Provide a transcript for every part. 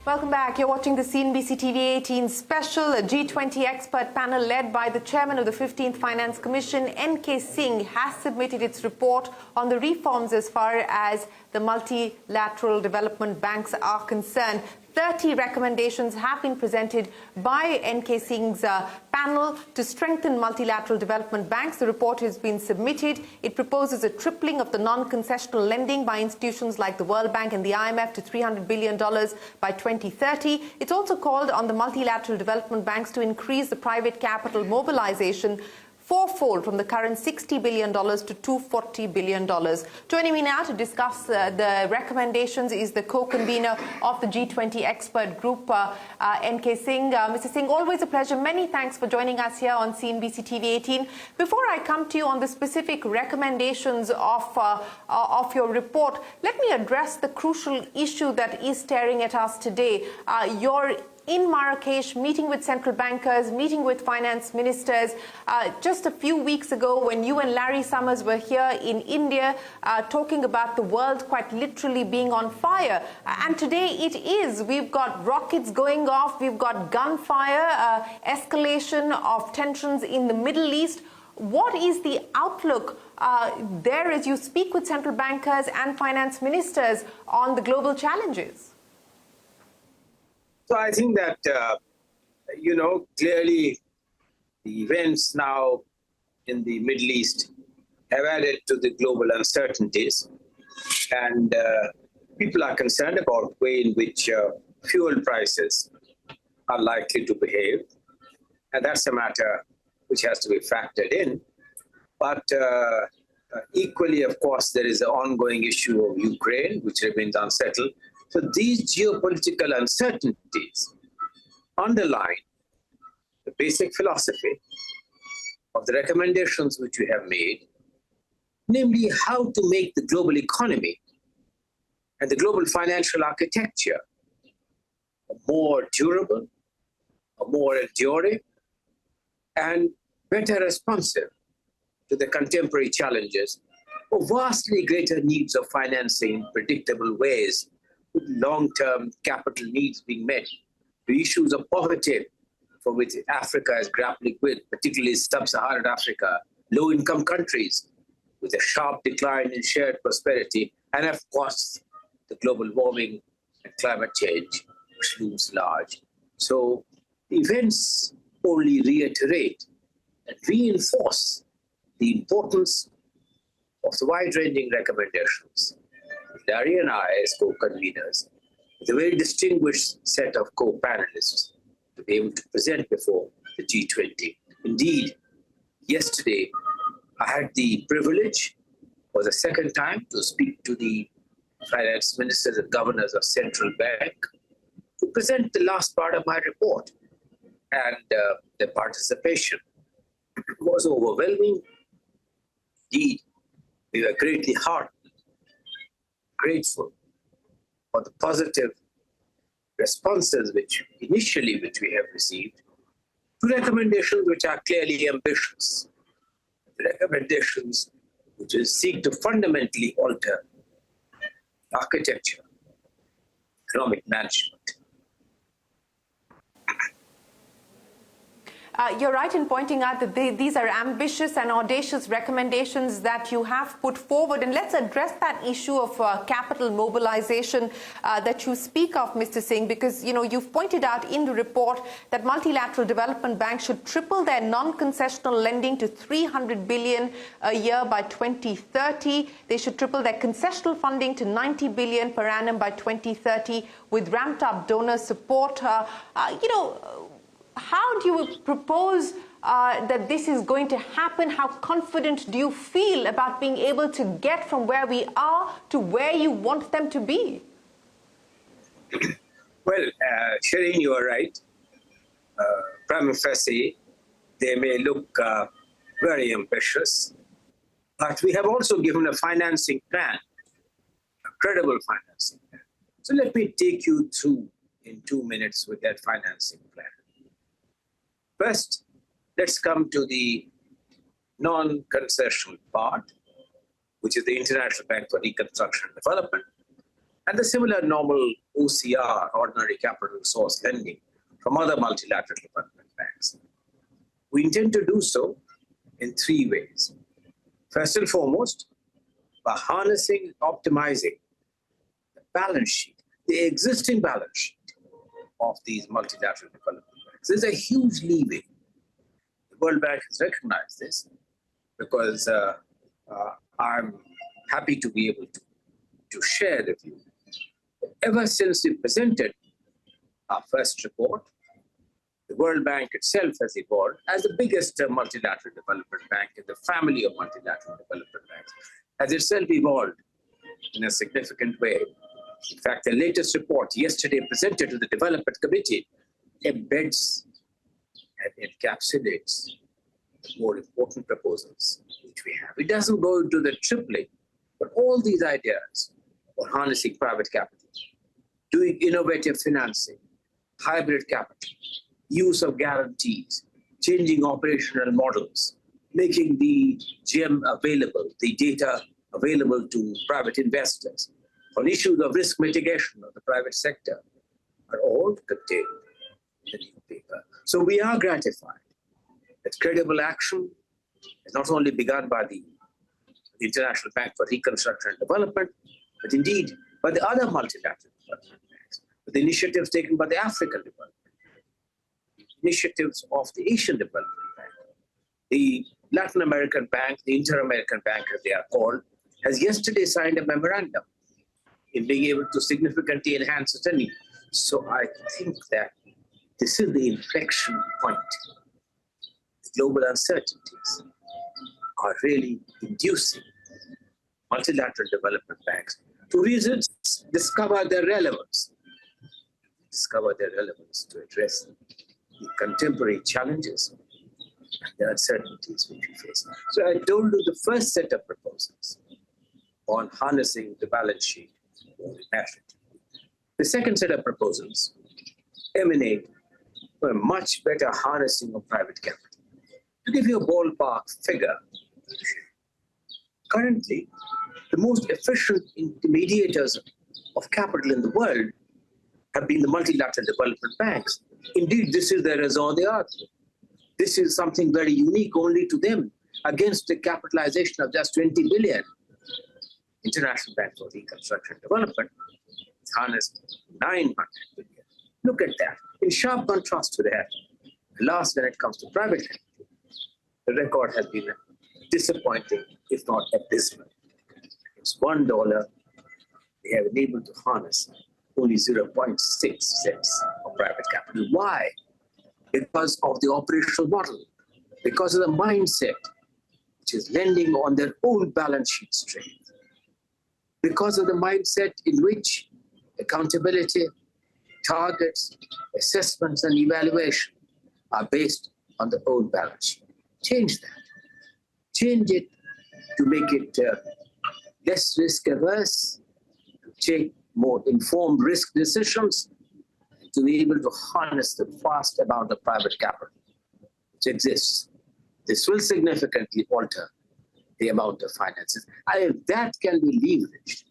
Welcome back. You're watching the CNBC-TV18 special. A G20 expert panel led by the chairman of the 15th Finance Commission, NK Singh, has submitted its report on the reforms as far as the multilateral development banks are concerned. 30 recommendations have been presented by NK Singh's panel to strengthen multilateral development banks. The report has been submitted. It proposes a tripling of the non-concessional lending by institutions like the World Bank and the IMF to $300 billion by 2030. It's also called on the multilateral development banks to increase the private capital mobilization fourfold from the current $60 billion to $240 billion. Joining me now to discuss the recommendations is the co-convener of the G20 expert group, NK Singh. Mr. Singh, always a pleasure. Many thanks for joining us here on CNBC TV18. Before I come to you on the specific recommendations of your report, let me address the crucial issue that is staring at us today. You're in Marrakesh, meeting with central bankers, meeting with finance ministers. Just a few weeks ago, when you and Larry Summers were here in India, talking about the world quite literally being on fire. And today it is. We've got rockets going off, we've got gunfire, escalation of tensions in the Middle East. What is the outlook there as you speak with central bankers and finance ministers on the global challenges? So I think that, clearly the events now in the Middle East have added to the global uncertainties. And people are concerned about the way in which fuel prices are likely to behave. And that's a matter which has to be factored in. But equally, of course, there is the ongoing issue of Ukraine, which remains unsettled. So these geopolitical uncertainties underline the basic philosophy of the recommendations which we have made, namely how to make the global economy and the global financial architecture more durable, more enduring, and better responsive to the contemporary challenges of vastly greater needs of financing in predictable ways, with long-term capital needs being met, the issues of poverty for which Africa is grappling with, particularly sub-Saharan Africa, low-income countries with a sharp decline in shared prosperity, and of course, the global warming and climate change, which looms large. So events only reiterate and reinforce the importance of the wide-ranging recommendations. Larry and I, as co-conveners, with a very distinguished set of co-panelists to be able to present before the G20. Indeed, yesterday, I had the privilege for the second time to speak to the finance ministers and governors of central bank to present the last part of my report. And the participation was overwhelming. Indeed, we were greatly heartened, grateful for the positive responses which we have received to recommendations which are clearly ambitious, the recommendations which will seek to fundamentally alter architecture, economic management. You're right in pointing out that these are ambitious and audacious recommendations that you have put forward. And let's address that issue of capital mobilization that you speak of, Mr. Singh, because, you've pointed out in the report that multilateral development banks should triple their non-concessional lending to $300 billion a year by 2030. They should triple their concessional funding to $90 billion per annum by 2030 with ramped up donor support. How do you propose that this is going to happen? How confident do you feel about being able to get from where we are to where you want them to be? Well, Shereen, you are right. Prima facie, they may look very ambitious, but we have also given a financing plan, a credible financing plan. So let me take you through in 2 minutes with that financing plan. First, let's come to the non-concessional part, which is the International Bank for Reconstruction and Development. and the similar normal OCR, ordinary capital resource lending, from other multilateral development banks. We intend to do so in three ways. First and foremost, by harnessing, optimizing the balance sheet, the existing balance sheet of these multilateral development banks. There's a huge leeway. The World Bank has recognized this because I'm happy to be able to share with you. Ever since we presented our first report, the World Bank itself has evolved as the biggest multilateral development bank in the family of multilateral development banks, has itself evolved in a significant way. In fact, the latest report yesterday presented to the Development Committee embeds and encapsulates the more important proposals which we have. It doesn't go into the tripling, but all these ideas for harnessing private capital, doing innovative financing, hybrid capital, use of guarantees, changing operational models, making the GEM available, the data available to private investors, on issues of risk mitigation of the private sector, are all contained in the new paper. So we are gratified that credible action has not only begun by the International Bank for Reconstruction and Development, but indeed by the other multilateral development banks, with the initiatives taken by the African Development Bank, initiatives of the Asian Development Bank, the Latin American Bank, the Inter-American Bank as they are called, has yesterday signed a memorandum in being able to significantly enhance its lending. So I think that this is the inflection point. The global uncertainties are really inducing multilateral development banks to discover their relevance to address the contemporary challenges and the uncertainties which we face. So I told you the first set of proposals on harnessing the balance sheet for the national. The second set of proposals emanate from a much better harnessing of private capital. To give you a ballpark figure, currently, the most efficient intermediators of capital in the world have been the multilateral development banks. Indeed, this is their raison d'etre. This is something very unique only to them, against the capitalization of just 20 billion. International Bank for Reconstruction and Development harnessed 900 billion. Look at that. In sharp contrast to that, last when it comes to private capital, the record has been disappointing, if not abysmal. It's $1, they have been able to harness only 0.6 cents of private capital. Why? Because of the operational model, because of the mindset, which is lending on their own balance sheet strength, because of the mindset in which accountability, targets, assessments, and evaluation are based on the own balance sheet. Change that. Change it to make it less risk averse, to take more informed risk decisions, to be able to harness the vast amount of private capital which exists. This will significantly alter the amount of finances. And if that can be leveraged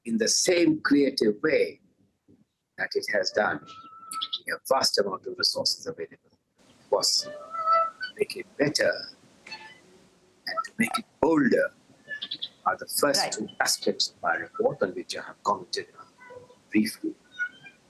in the same creative way that it has done, a vast amount of resources available, was make it better and to make it bolder are the first two aspects of my report on which I have commented briefly.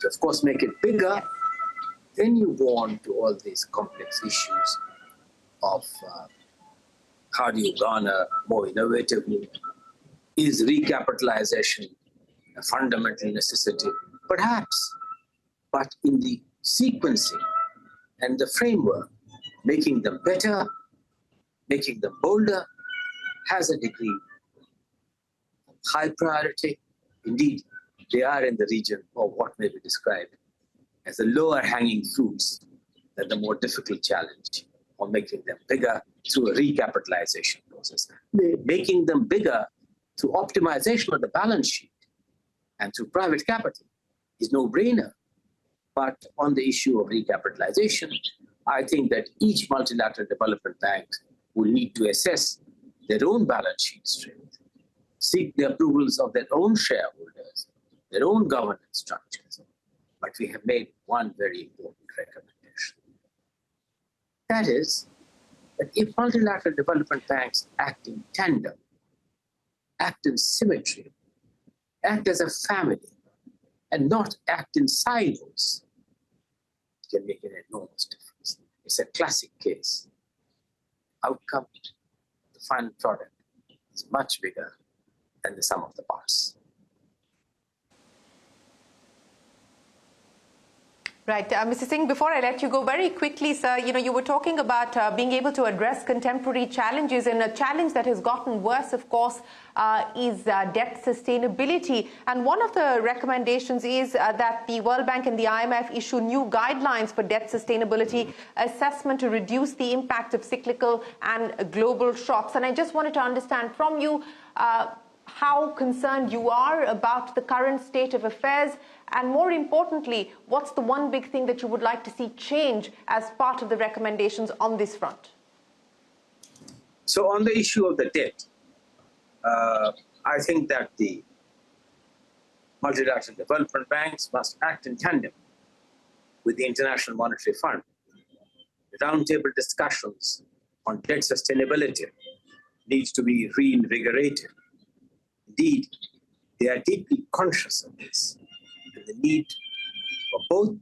To, of course, make it bigger, then you go on to all these complex issues of how do you garner more innovatively? Is recapitalization a fundamental necessity? Perhaps, but in the sequencing and the framework, making them better, making them bolder, has a degree of high priority. Indeed, they are in the region of what may be described as the lower hanging fruits than the more difficult challenge of making them bigger through a recapitalization process. Making them bigger through optimization of the balance sheet and through private capital is no-brainer. But on the issue of recapitalization, I think that each multilateral development bank will need to assess their own balance sheet strength, seek the approvals of their own shareholders, their own governance structures. But we have made one very important recommendation. That is, that if multilateral development banks act in tandem, act in symmetry, act as a family, and not act in silos, it can make an enormous difference. It's a classic case. Outcome, the final product, is much bigger than the sum of the parts. Right. Mr. Singh, before I let you go, very quickly, sir, you were talking about being able to address contemporary challenges, and a challenge that has gotten worse, of course, is debt sustainability. And one of the recommendations is that the World Bank and the IMF issue new guidelines for debt sustainability assessment to reduce the impact of cyclical and global shocks. And I just wanted to understand from you how concerned you are about the current state of affairs, and more importantly, what's the one big thing that you would like to see change as part of the recommendations on this front? So on the issue of the debt, I think that the multilateral development banks must act in tandem with the International Monetary Fund. The roundtable discussions on debt sustainability needs to be reinvigorated. Indeed, they are deeply conscious of this, and the need for both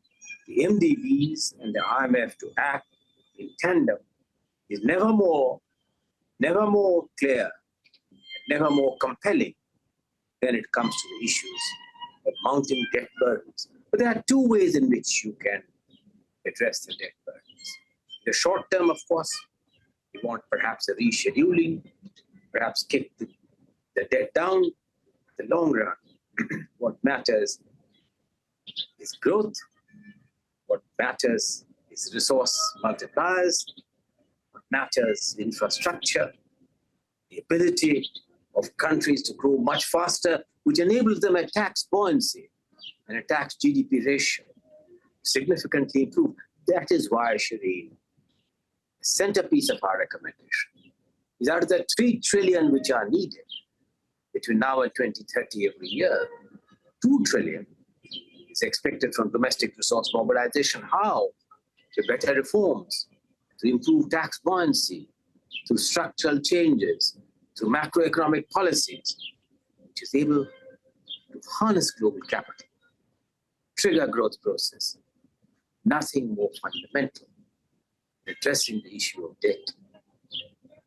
the MDBs and the IMF to act in tandem is never more clear, never more compelling when it comes to the issues of mounting debt burdens. But there are two ways in which you can address the debt burdens. In the short term, of course, you want perhaps a rescheduling, perhaps kick the debt down. In the long run, what matters is growth. What matters is resource multipliers. What matters is infrastructure, the ability of countries to grow much faster, which enables them a tax buoyancy and a tax GDP ratio significantly improve. That is why, Shereen, the centerpiece of our recommendation is out of the 3 trillion which are needed between now and 2030 every year, 2 trillion is expected from domestic resource mobilization. How? Through better reforms, to improve tax buoyancy, through structural changes, through macroeconomic policies, which is able to harness global capital, trigger growth process. Nothing more fundamental in addressing the issue of debt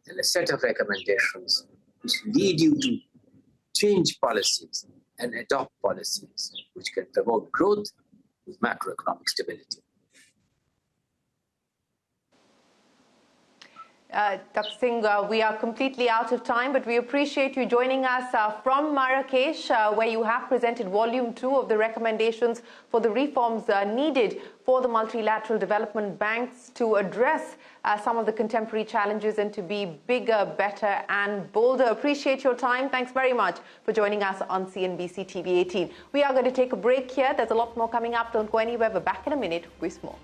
than a set of recommendations which lead you to change policies and adopt policies which can promote growth with macroeconomic stability. Dr. Singh, we are completely out of time, but we appreciate you joining us from Marrakesh, where you have presented Volume 2 of the recommendations for the reforms needed for the multilateral development banks to address some of the contemporary challenges and to be bigger, better and bolder. Appreciate your time. Thanks very much for joining us on CNBC TV 18. We are going to take a break here. There's a lot more coming up. Don't go anywhere. We're back in a minute with more.